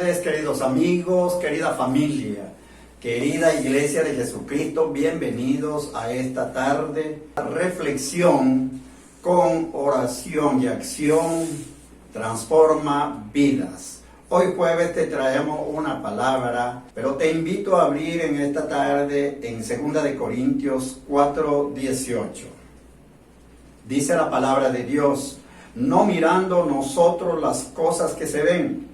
tardes, queridos amigos, querida familia, querida Iglesia de Jesucristo. Bienvenidos a esta tarde. Reflexión con oración y acción transforma vidas. Hoy jueves te traemos una palabra, pero te invito a abrir en esta tarde en 2 de Corintios 4:18. Dice la palabra de Dios: no mirando nosotros las cosas que se ven,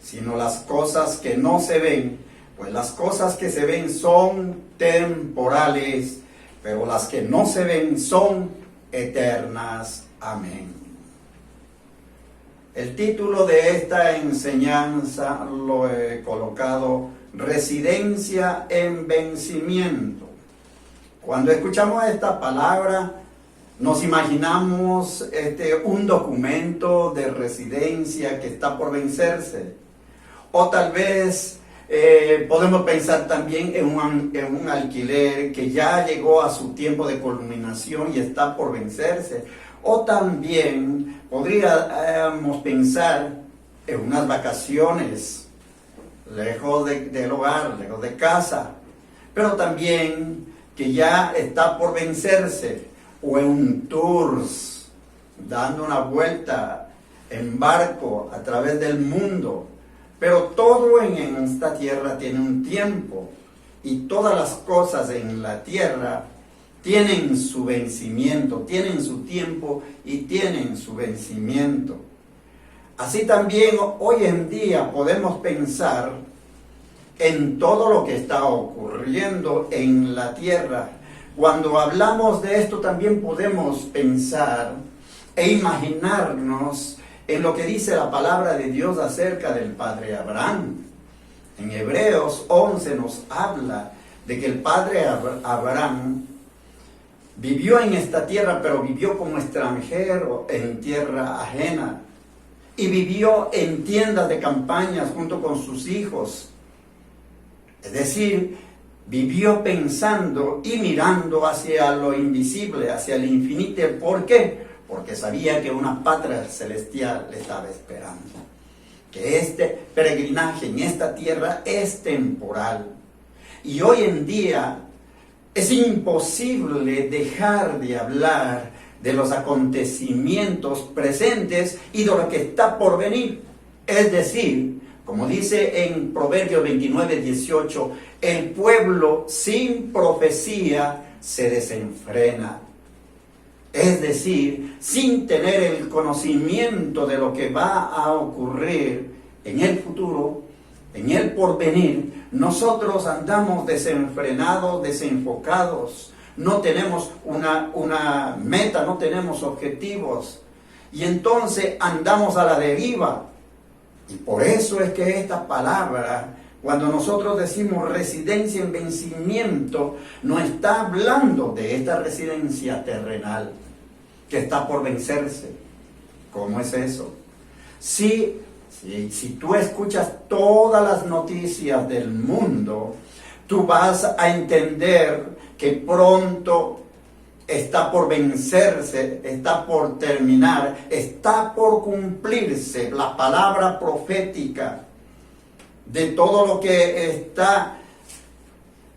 sino las cosas que no se ven, pues las cosas que se ven son temporales, pero las que no se ven son eternas. Amén. El título de esta enseñanza lo he colocado: Residencia en vencimiento. Cuando escuchamos esta palabra, nos imaginamos un documento de residencia que está por vencerse. O tal vez podemos pensar también en un alquiler que ya llegó a su tiempo de culminación y está por vencerse. O también podríamos pensar en unas vacaciones lejos del hogar, lejos de casa, pero también que ya está por vencerse. O en un tour, dando una vuelta en barco a través del mundo. Pero todo en esta tierra tiene un tiempo, y todas las cosas en la tierra tienen su vencimiento, tienen su tiempo y tienen su vencimiento. Así también hoy en día podemos pensar en todo lo que está ocurriendo en la tierra. Cuando hablamos de esto también podemos pensar e imaginarnos en lo que dice la palabra de Dios acerca del padre Abraham. En Hebreos 11 nos habla de que el padre Abraham vivió en esta tierra, pero vivió como extranjero en tierra ajena. Y vivió en tiendas de campañas junto con sus hijos. Es decir, vivió pensando y mirando hacia lo invisible, hacia el infinito. ¿Por qué? Porque sabía que una patria celestial le estaba esperando. Que este peregrinaje en esta tierra es temporal. Y hoy en día es imposible dejar de hablar de los acontecimientos presentes y de lo que está por venir. Es decir, como dice en Proverbios 29:18, el pueblo sin profecía se desenfrena. Es decir, sin tener el conocimiento de lo que va a ocurrir en el futuro, en el porvenir, nosotros andamos desenfrenados, desenfocados. No tenemos una meta, no tenemos objetivos. Y entonces andamos a la deriva. Y por eso es que esta palabra, cuando nosotros decimos residencia en vencimiento, no está hablando de esta residencia terrenal que está por vencerse. ¿Cómo es eso? Si tú escuchas todas las noticias del mundo, tú vas a entender que pronto está por vencerse, está por terminar, está por cumplirse la palabra profética de todo lo que está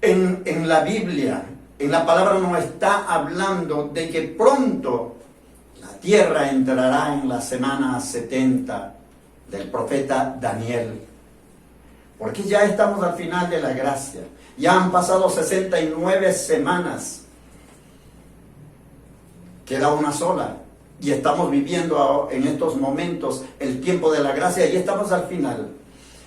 en la Biblia. En la palabra nos está hablando de que pronto la tierra entrará en la semana 70 del profeta Daniel. Porque ya estamos al final de la gracia. Ya han pasado 69 semanas. Queda una sola. Y estamos viviendo en estos momentos el tiempo de la gracia y estamos al final.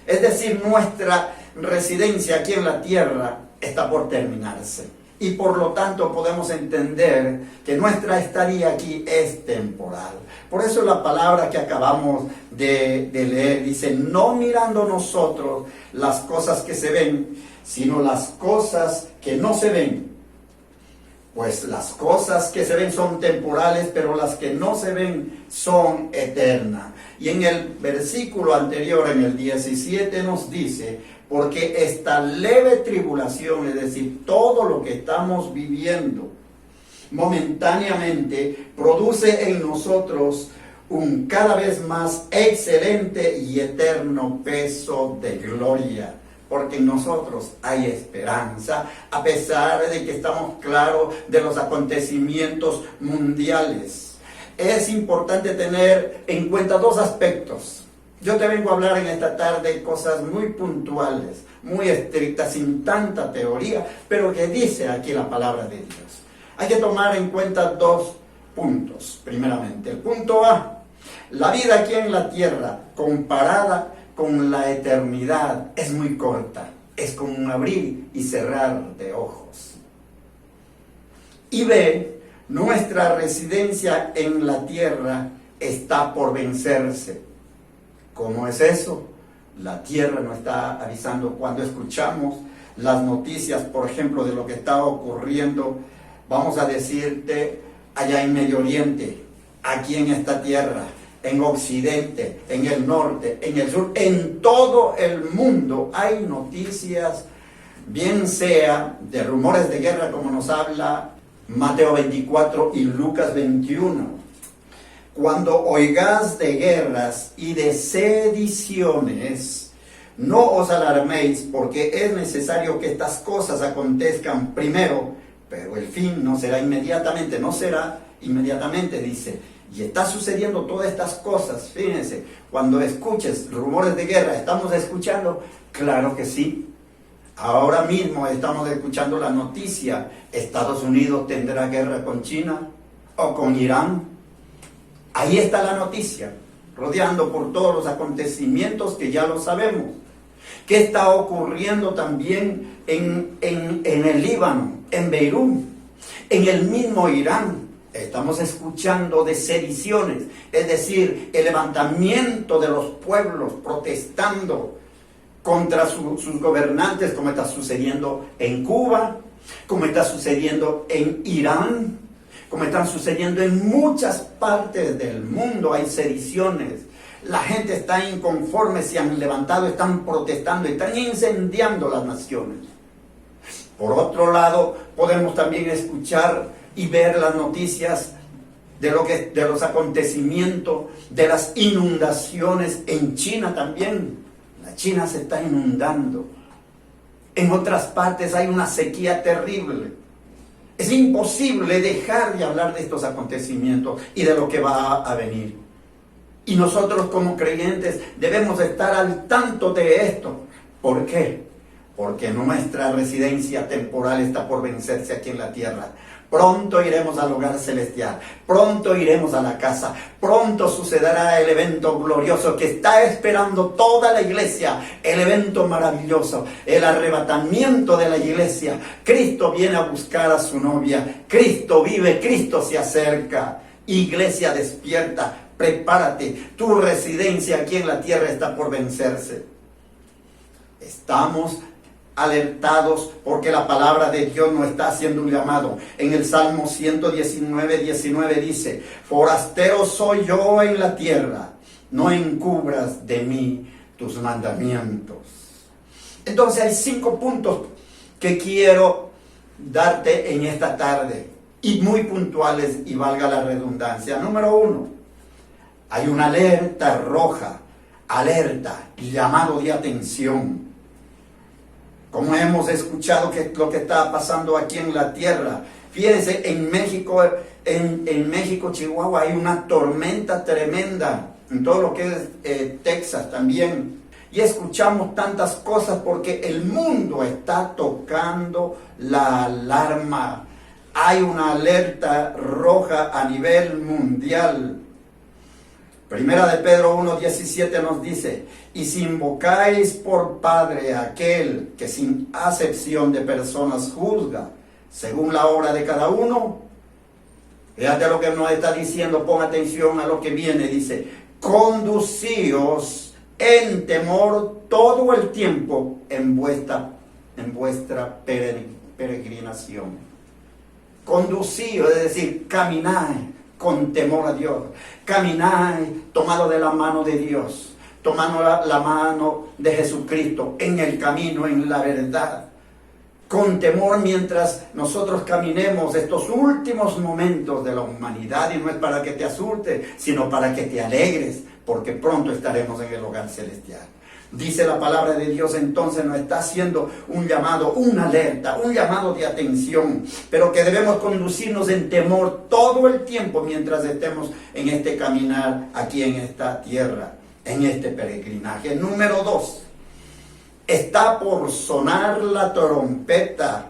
Es decir, nuestra residencia aquí en la tierra está por terminarse. Y por lo tanto podemos entender que nuestra estadía aquí es temporal. Por eso la palabra que acabamos de leer dice: no mirando nosotros las cosas que se ven, sino las cosas que no se ven. Pues las cosas que se ven son temporales, pero las que no se ven son eternas. Y en el versículo anterior, en el 17, nos dice: porque esta leve tribulación, es decir, todo lo que estamos viviendo momentáneamente, produce en nosotros un cada vez más excelente y eterno peso de gloria. Porque en nosotros hay esperanza, a pesar de que estamos claros de los acontecimientos mundiales. Es importante tener en cuenta dos aspectos. Yo te vengo a hablar en esta tarde cosas muy puntuales, muy estrictas, sin tanta teoría, pero que dice aquí la palabra de Dios. Hay que tomar en cuenta dos puntos. Primeramente, el punto A, la vida aquí en la tierra comparada con la eternidad es muy corta, es como un abrir y cerrar de ojos. Y B, nuestra residencia en la tierra está por vencerse. ¿Cómo es eso? La tierra nos está avisando cuando escuchamos las noticias, por ejemplo, de lo que está ocurriendo, vamos a decirte, allá en Medio Oriente, aquí en esta tierra, en Occidente, en el norte, en el sur, en todo el mundo hay noticias, bien sea de rumores de guerra como nos habla Mateo 24 y Lucas 21. Cuando oigáis de guerras y de sediciones, no os alarméis, porque es necesario que estas cosas acontezcan primero, pero el fin no será inmediatamente, dice. Y está sucediendo todas estas cosas, fíjense, cuando escuches rumores de guerra, ¿estamos escuchando? Claro que sí. Ahora mismo estamos escuchando la noticia, Estados Unidos tendrá guerra con China o con Irán. Ahí está la noticia, rodeando por todos los acontecimientos que ya lo sabemos. ¿Qué está ocurriendo también en el Líbano, en Beirut, en el mismo Irán? Estamos escuchando de sediciones, es decir, el levantamiento de los pueblos protestando contra sus gobernantes, como está sucediendo en Cuba, como está sucediendo en Irán, como están sucediendo en muchas partes del mundo. Hay sediciones, la gente está inconforme, se han levantado, están protestando, están incendiando las naciones. Por otro lado, podemos también escuchar y ver las noticias de los acontecimientos, de las inundaciones en China también. La China se está inundando. En otras partes hay una sequía terrible. Es imposible dejar de hablar de estos acontecimientos y de lo que va a venir. Y nosotros como creyentes debemos estar al tanto de esto. ¿Por qué? Porque nuestra residencia temporal está por vencerse aquí en la tierra. Pronto iremos al hogar celestial, pronto iremos a la casa, pronto sucederá el evento glorioso que está esperando toda la iglesia, el evento maravilloso, el arrebatamiento de la iglesia. Cristo viene a buscar a su novia, Cristo vive, Cristo se acerca. Iglesia, despierta, prepárate, tu residencia aquí en la tierra está por vencerse. Estamos alertados porque la palabra de Dios nos está haciendo un llamado. En el Salmo 119:19 dice: forastero soy yo en la tierra, no encubras de mí tus mandamientos. Entonces hay 5 puntos que quiero darte en esta tarde, y muy puntuales, y valga la redundancia. Número 1, hay una alerta roja, alerta, llamado de atención. Como hemos escuchado que lo que está pasando aquí en la tierra. Fíjense, en México, Chihuahua, hay una tormenta tremenda. En todo lo que es Texas también. Y escuchamos tantas cosas porque el mundo está tocando la alarma. Hay una alerta roja a nivel mundial. Primera de Pedro 1:17 nos dice: y si invocáis por Padre a aquel que sin acepción de personas juzga, según la obra de cada uno. Fíjate lo que nos está diciendo, pon atención a lo que viene, dice: conducíos en temor todo el tiempo en vuestra peregrinación. Conducíos, es decir, caminad con temor a Dios, caminad tomado de la mano de Dios, tomando la mano de Jesucristo en el camino, en la verdad. con temor mientras nosotros caminemos estos últimos momentos de la humanidad, y no es para que te asustes, sino para que te alegres, porque pronto estaremos en el hogar celestial. Dice la palabra de Dios, entonces nos está haciendo un llamado, una alerta, un llamado de atención, pero que debemos conducirnos en temor todo el tiempo mientras estemos en este caminar aquí en esta tierra, en este peregrinaje. Número 2, está por sonar la trompeta.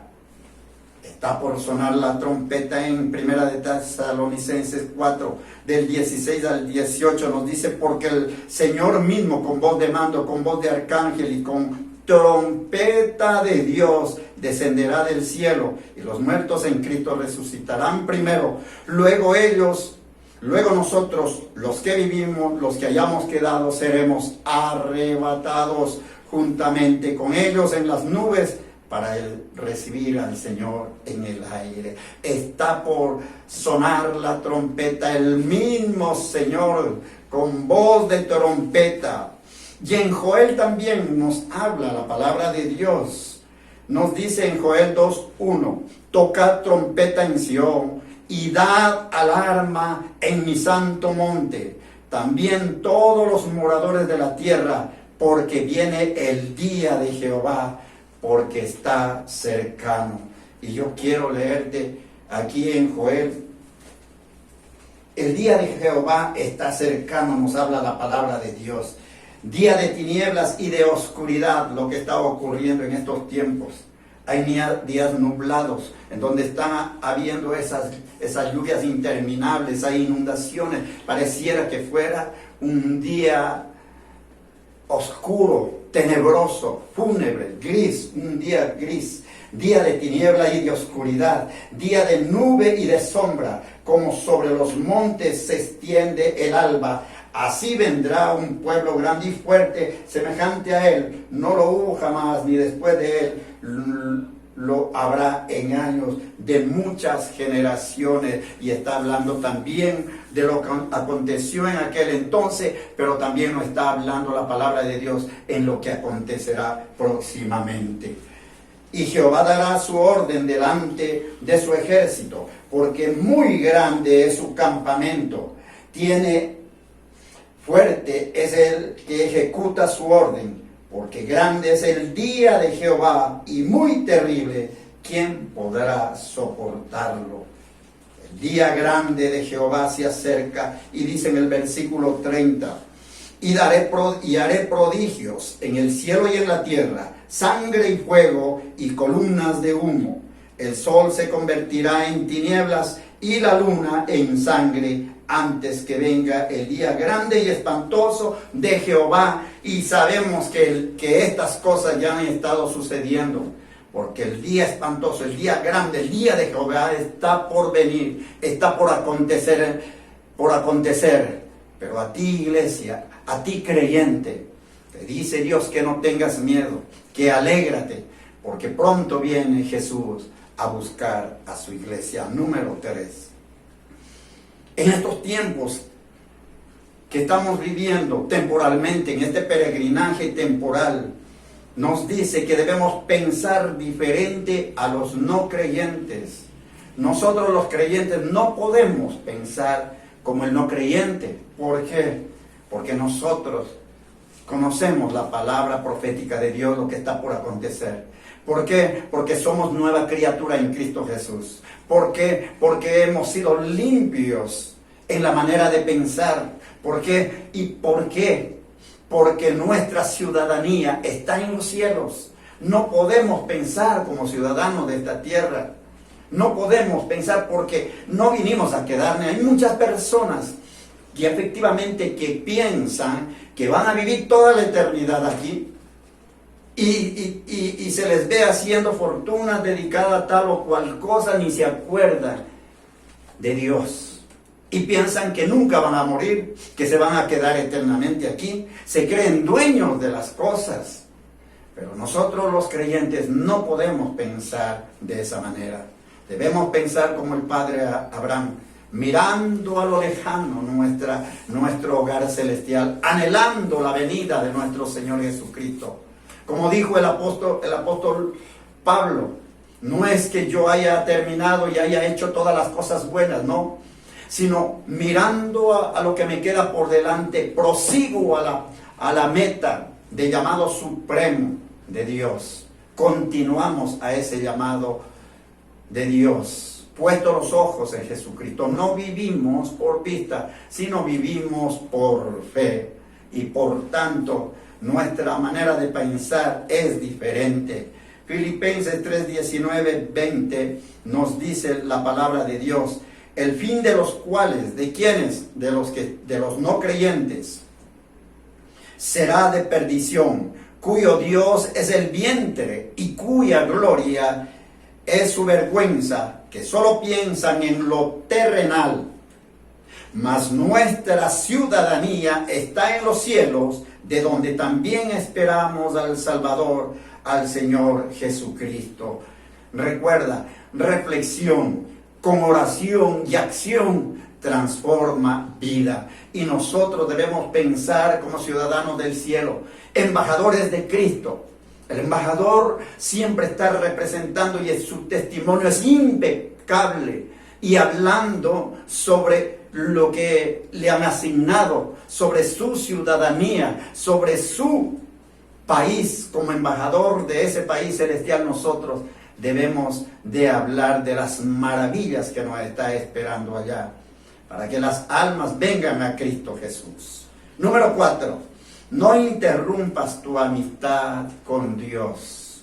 Está por sonar la trompeta en Primera de Tesalonicenses 4, del 16 al 18, nos dice, porque el Señor mismo con voz de mando, con voz de arcángel y con trompeta de Dios descenderá del cielo, y los muertos en Cristo resucitarán primero, luego nosotros, los que vivimos, los que hayamos quedado, seremos arrebatados juntamente con ellos en las nubes, para recibir al Señor en el aire. Está por sonar la trompeta, el mismo Señor con voz de trompeta. Y en Joel también nos habla la palabra de Dios. Nos dice en Joel 2:1, tocad trompeta en Sión y dad alarma en mi santo monte. También todos los moradores de la tierra, porque viene el día de Jehová, porque está cercano. Y yo quiero leerte aquí en Joel, el día de Jehová está cercano, nos habla la palabra de Dios. Día de tinieblas y de oscuridad, lo que está ocurriendo en estos tiempos. Hay días nublados, en donde están habiendo esas lluvias interminables, hay inundaciones. Pareciera que fuera un día oscuro, tenebroso, fúnebre, gris, un día gris, día de tiniebla y de oscuridad, día de nube y de sombra, como sobre los montes se extiende el alba. Así vendrá un pueblo grande y fuerte, semejante a él, no lo hubo jamás, ni después de él lo habrá en años de muchas generaciones. Y está hablando también de lo que aconteció en aquel entonces, pero también nos está hablando la palabra de Dios en lo que acontecerá próximamente. Y Jehová dará su orden delante de su ejército, porque muy grande es su campamento. Fuerte es el que ejecuta su orden, porque grande es el día de Jehová y muy terrible. ¿Quién podrá soportarlo? El día grande de Jehová se acerca, y dice en el versículo 30, y haré prodigios en el cielo y en la tierra, sangre y fuego y columnas de humo. El sol se convertirá en tinieblas y la luna en sangre, antes que venga el día grande y espantoso de Jehová. Y sabemos que estas cosas ya han estado sucediendo, porque el día espantoso, el día grande, el día de Jehová está por venir, está por acontecer. Pero a ti, iglesia, a ti creyente, te dice Dios que no tengas miedo, que alégrate, porque pronto viene Jesús a buscar a su iglesia. Número 3. En estos tiempos que estamos viviendo temporalmente, en este peregrinaje temporal, nos dice que debemos pensar diferente a los no creyentes. Nosotros los creyentes no podemos pensar como el no creyente. ¿Por qué? Porque nosotros conocemos la palabra profética de Dios, lo que está por acontecer. ¿Por qué? Porque somos nueva criatura en Cristo Jesús. ¿Por qué? Porque hemos sido limpios en la manera de pensar. ¿Por qué? ¿Y por qué? Porque nuestra ciudadanía está en los cielos. No podemos pensar como ciudadanos de esta tierra. No podemos pensar porque no vinimos a quedarnos. Hay muchas personas que efectivamente que piensan que van a vivir toda la eternidad aquí. Y se les ve haciendo fortunas dedicadas a tal o cual cosa, ni se acuerdan de Dios. Y piensan que nunca van a morir, que se van a quedar eternamente aquí. Se creen dueños de las cosas. Pero nosotros los creyentes no podemos pensar de esa manera. Debemos pensar como el padre Abraham, mirando a lo lejano nuestro hogar celestial, anhelando la venida de nuestro Señor Jesucristo. Como dijo el apóstol Pablo, No es que yo haya terminado y haya hecho todas las cosas buenas, no. Sino mirando a lo que me queda por delante, prosigo a la meta de llamado supremo de Dios. Continuamos a ese llamado de Dios, puesto los ojos en Jesucristo. No vivimos por vista, sino vivimos por fe. Y por tanto, nuestra manera de pensar es diferente. Filipenses 3, 19, 20 nos dice la palabra de Dios: el fin de los cuales, ¿de quiénes? De los no creyentes, será de perdición, cuyo Dios es el vientre y cuya gloria es su vergüenza, que solo piensan en lo terrenal. Mas nuestra ciudadanía está en los cielos, de donde también esperamos al Salvador, al Señor Jesucristo. Recuerda, reflexión con oración y acción transforma vida. Y nosotros debemos pensar como ciudadanos del cielo, embajadores de Cristo. El embajador siempre está representando, y su testimonio es impecable, y hablando sobre lo que le han asignado, sobre su ciudadanía, sobre su país. Como embajador de ese país celestial, nosotros debemos de hablar de las maravillas que nos está esperando allá, para que las almas vengan a Cristo Jesús. Número 4, no interrumpas tu amistad con Dios.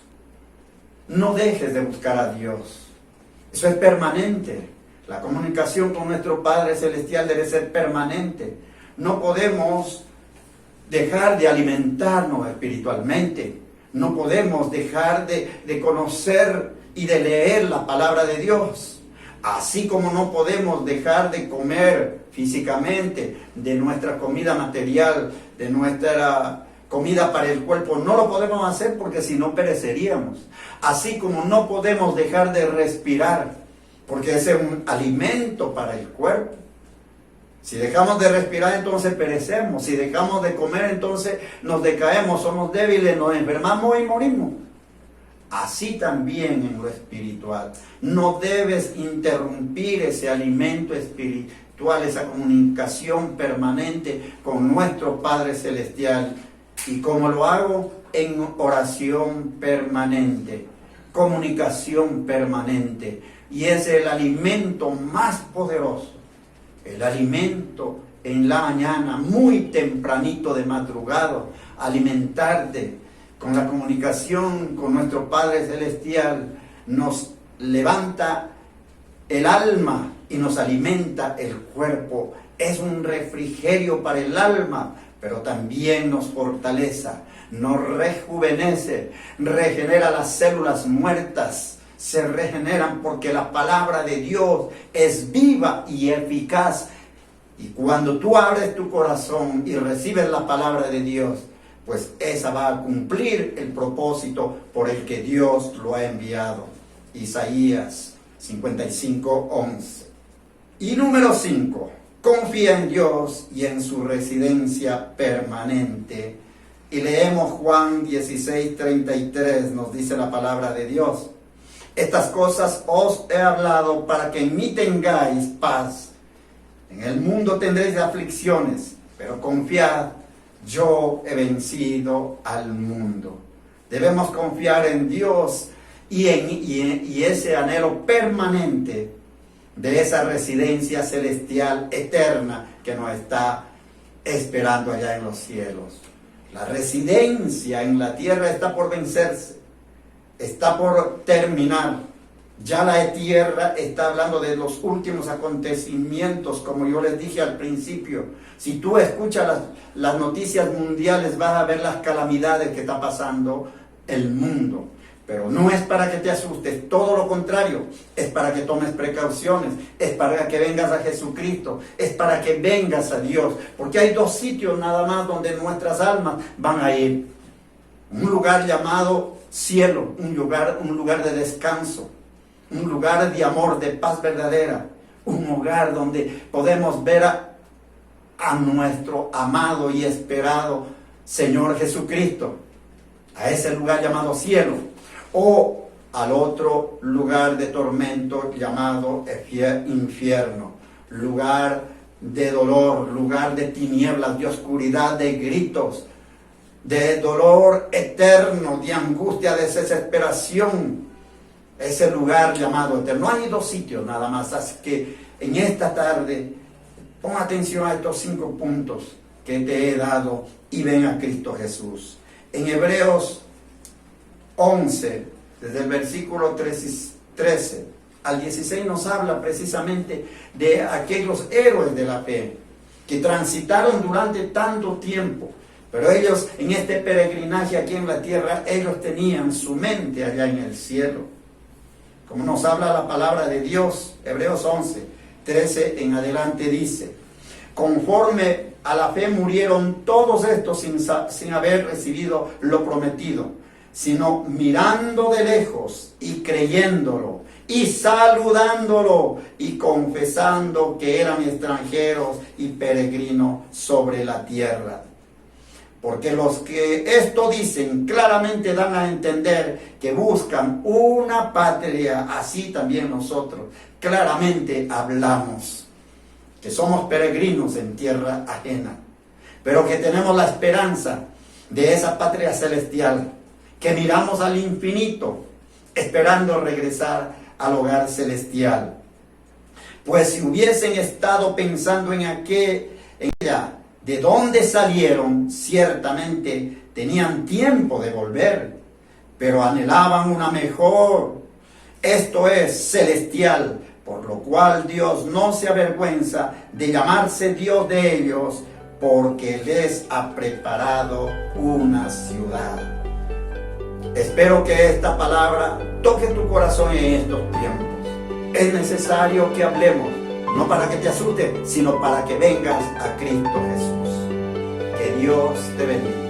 No dejes de buscar a Dios. Eso es permanente. La comunicación con nuestro Padre Celestial debe ser permanente. No podemos dejar de alimentarnos espiritualmente. No podemos dejar de conocer y de leer la palabra de Dios. Así como no podemos dejar de comer físicamente, de nuestra comida material, de nuestra comida para el cuerpo, no lo podemos hacer porque si no pereceríamos. Así como no podemos dejar de respirar, porque ese es un alimento para el cuerpo. Si dejamos de respirar, entonces perecemos. Si dejamos de comer, entonces nos decaemos, somos débiles, nos enfermamos y morimos. Así también en lo espiritual. No debes interrumpir ese alimento espiritual, esa comunicación permanente con nuestro Padre Celestial. ¿Y cómo lo hago? En oración permanente, comunicación permanente. Y es el alimento más poderoso. El alimento en la mañana, muy tempranito de madrugada, alimentarte con la comunicación con nuestro Padre Celestial, nos levanta el alma y nos alimenta el cuerpo. Es un refrigerio para el alma, pero también nos fortalece, nos rejuvenece, regenera las células muertas. Se regeneran porque la palabra de Dios es viva y eficaz. Y cuando tú abres tu corazón y recibes la palabra de Dios, pues esa va a cumplir el propósito por el que Dios lo ha enviado. Isaías 55:11. Y número 5, confía en Dios y en su residencia permanente. Y leemos Juan 16:33, nos dice la palabra de Dios: estas cosas os he hablado para que en mí tengáis paz. En el mundo tendréis aflicciones, pero confiad, yo he vencido al mundo. Debemos confiar en Dios y ese anhelo permanente de esa residencia celestial eterna que nos está esperando allá en los cielos. La residencia en la tierra está por vencerse. Está por terminar. Ya la tierra está hablando de los últimos acontecimientos, como yo les dije al principio. Si tú escuchas las noticias mundiales, vas a ver las calamidades que está pasando el mundo. Pero no es para que te asustes, todo lo contrario, es para que tomes precauciones, es para que vengas a Jesucristo, es para que vengas a Dios. Porque hay 2 sitios nada más donde nuestras almas van a ir. Un lugar llamado cielo, un lugar de descanso, un lugar de amor, de paz verdadera, un lugar donde podemos ver a nuestro amado y esperado Señor Jesucristo, a ese lugar llamado cielo, o al otro lugar de tormento llamado infierno, lugar de dolor, lugar de tinieblas, de oscuridad, de gritos, de dolor eterno, de angustia, de desesperación. Ese lugar llamado eterno. No hay dos sitios nada más, así que en esta tarde pon atención a estos 5 puntos que te he dado y ven a Cristo Jesús. En Hebreos 11, desde el versículo 13 al 16 nos habla precisamente de aquellos héroes de la fe que transitaron durante tanto tiempo, pero ellos en este peregrinaje aquí en la tierra, ellos tenían su mente allá en el cielo. Como nos habla la palabra de Dios, Hebreos 11, 13 en adelante dice: conforme a la fe murieron todos estos sin haber recibido lo prometido, sino mirando de lejos y creyéndolo y saludándolo y confesando que eran extranjeros y peregrinos sobre la tierra. Porque los que esto dicen claramente dan a entender que buscan una patria, así también nosotros claramente hablamos que somos peregrinos en tierra ajena, pero que tenemos la esperanza de esa patria celestial, que miramos al infinito, esperando regresar al hogar celestial. Pues si hubiesen estado pensando en ella, de dónde salieron, ciertamente tenían tiempo de volver, pero anhelaban una mejor, esto es, celestial, por lo cual Dios no se avergüenza de llamarse Dios de ellos, porque les ha preparado una ciudad. Espero que esta palabra toque tu corazón en estos tiempos. Es necesario que hablemos, no para que te asustes, sino para que vengas a Cristo Jesús. Que Dios te bendiga.